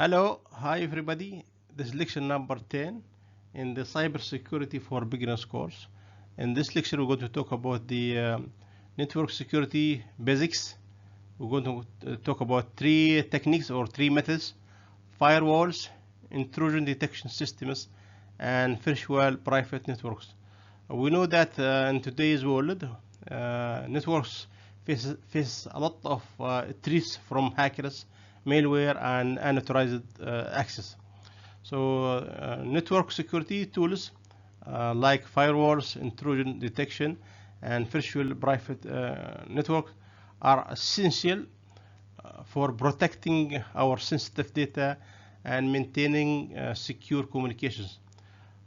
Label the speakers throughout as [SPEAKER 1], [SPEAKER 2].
[SPEAKER 1] Hello, hi everybody. This is lecture number 10 in the cybersecurity for beginners course. In this lecture, we're going to talk about the network security basics. We're going to talk about three techniques or three methods: firewalls, intrusion detection systems, and virtual private networks. We know that in today's world, networks face a lot of threats from hackers, malware, and unauthorized access. So network security tools like firewalls, intrusion detection, and virtual private network are essential for protecting our sensitive data and maintaining secure communications.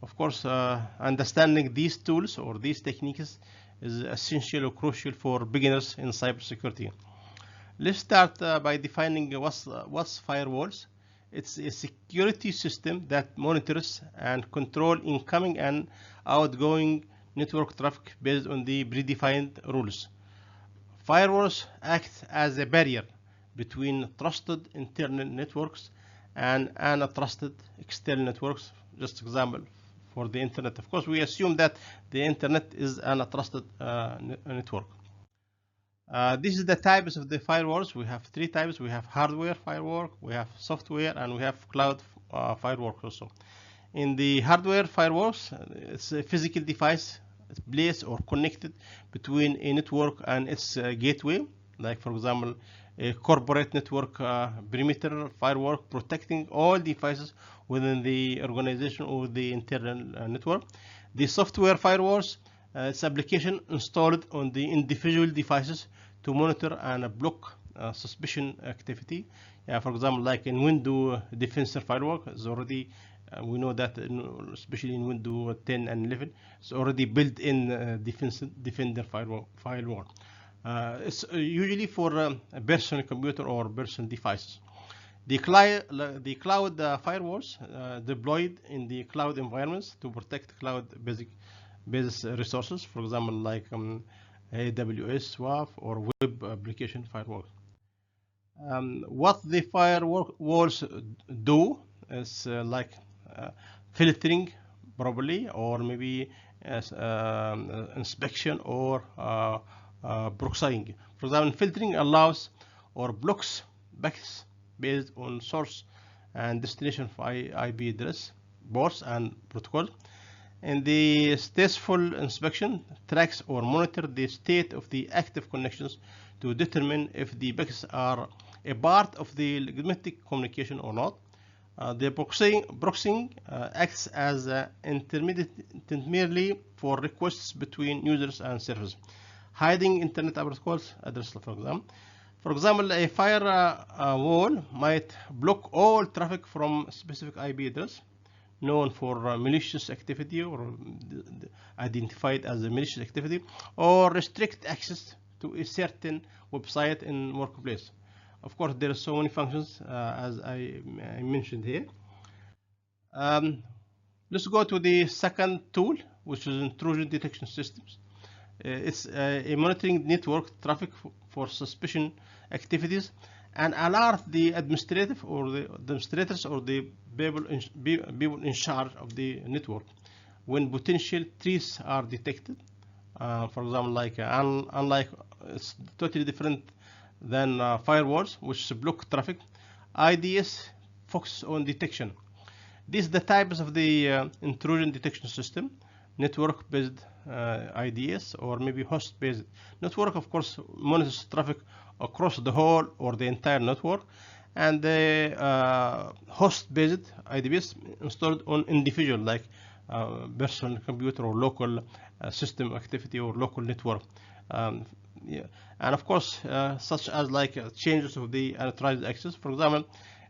[SPEAKER 1] Of course, understanding these tools or these techniques is essential or crucial for beginners in cybersecurity. Let's start by defining what's firewalls. It's a security system that monitors and controls incoming and outgoing network traffic based on the predefined rules. Firewalls act as a barrier between trusted internal networks and untrusted external networks. Just example for the internet. Of course, we assume that the internet is an untrusted network. This is the types of the firewalls. We have three types. We have hardware firewall, we have software, and we have cloud firewall also. In the hardware firewalls, it's a physical device placed or connected between a network and its gateway. Like, for example, a corporate network perimeter firewall protecting all devices within the organization or the internal network. The software firewalls, it's application installed on the individual devices to monitor and block suspicion activity. For example, like in Windows Defender firewall, is already we know that especially in Windows 10 and 11, it's already built in Defender firewall. It's usually for a personal computer or personal devices. The cloud firewalls deployed in the cloud environments to protect cloud-based resources, for example, like AWS, WAF, or web application firewall. What the firewalls do is like filtering probably, or maybe inspection or proxying. For example, filtering allows or blocks packets based on source and destination IP address, ports, and protocols. And the stateful inspection tracks or monitor the state of the active connections to determine if the packets are a part of the legitimate communication or not. The proxying acts as intermediary for requests between users and servers, hiding internet protocols address, for example. For example, a firewall might block all traffic from specific IP address known for malicious activity or identified as a malicious activity, or restrict access to a certain website in workplace. Of course, there are so many functions as I mentioned here. Let's go to the second tool, which is intrusion detection systems. It's a monitoring network traffic for suspicion activities and alert the administrative or the administrators or the people in charge of the network when potential threats are detected. For example, like unlike it's totally different than firewalls, which block traffic. IDS focus on detection. These are the types of the intrusion detection system: network-based IDS, or maybe host-based. Network, of course, monitors traffic across the whole or the entire network, and the host-based IDS installed on individual, like personal computer or local system activity or local network. Yeah. And of course, such as like changes of the unauthorized access. For example,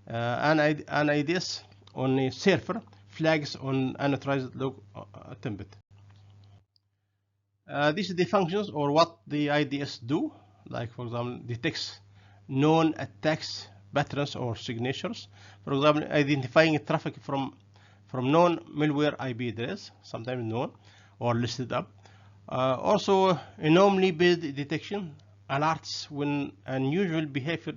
[SPEAKER 1] an IDS on a server flags on unauthorized log attempt. These are the functions or what the IDS do. Like, for example, detects known attacks patterns or signatures. For example, identifying traffic from known malware IP address, sometimes known or listed up. Also, anomaly-based detection alerts when unusual behavior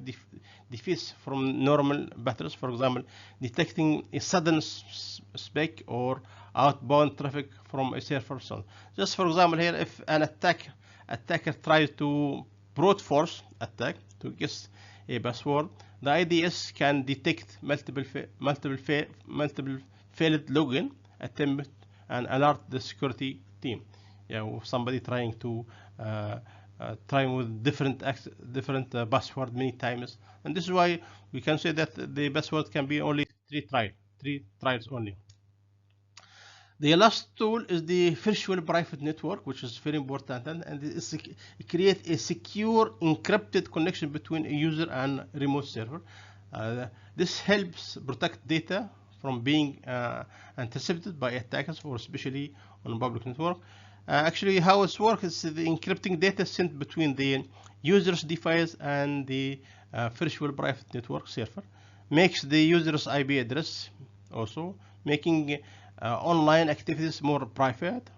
[SPEAKER 1] differs from normal patterns. For example, detecting a sudden spike or outbound traffic from a server. So just for example here, if an attacker tries to brute force attack to guess a password, the IDS can detect multiple failed login attempt and alert the security team. Yeah, somebody trying to trying with different password many times, and this is why we can say that the password can be only three tries only. The last tool is the virtual private network, which is very important, and it creates a secure encrypted connection between a user and a remote server. This helps protect data from being intercepted by attackers, or especially on public network. Actually, how it works is the encrypting data sent between the user's device and the virtual private network server makes the user's IP address also, making online activities more private,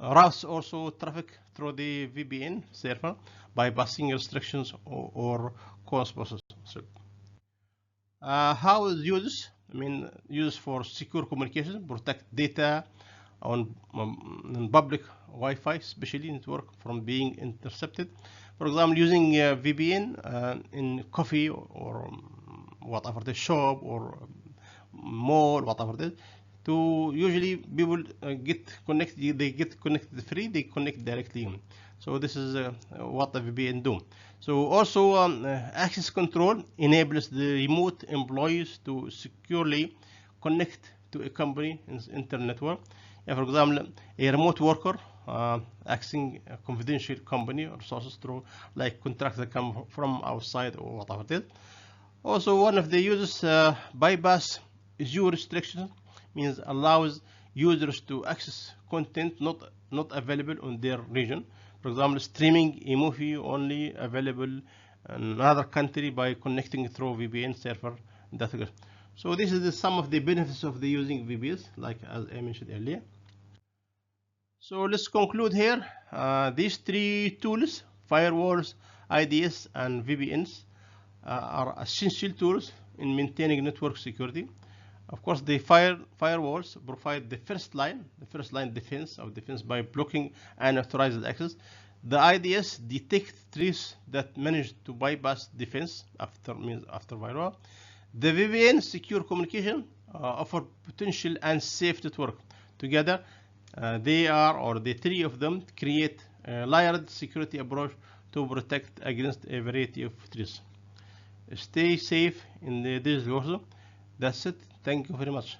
[SPEAKER 1] routes also traffic through the VPN server, bypassing restrictions or cause processes. How is used? I mean, used for secure communication, protect data on public Wi-Fi, especially network, from being intercepted. For example, using VPN in coffee or whatever the shop or mall, whatever it is. To usually people get connected, they get connected free, they connect directly in. So this is what the VPN do. So also access control enables the remote employees to securely connect to a company internet network. For example, a remote worker accessing a confidential company resources through like contracts that come from outside or whatever it is. Also, one of the users bypass geo restrictions, means allows users to access content not available on their region. For example, streaming a movie only available in another country by connecting through VPN server. So this is some of the benefits of the using VPNs, like as I mentioned earlier. So let's conclude here. These three tools, firewalls, IDS, and VPNs, are essential tools in maintaining network security. Of course, the firewalls provide the first line defense by blocking unauthorized access. The IDS detect threats that manage to bypass defense after firewall. The VPN secure communication offer potential unsafe network. Together, the three of them create a layered security approach to protect against a variety of threats. Stay safe in the digital world. That's it. Thank you very much.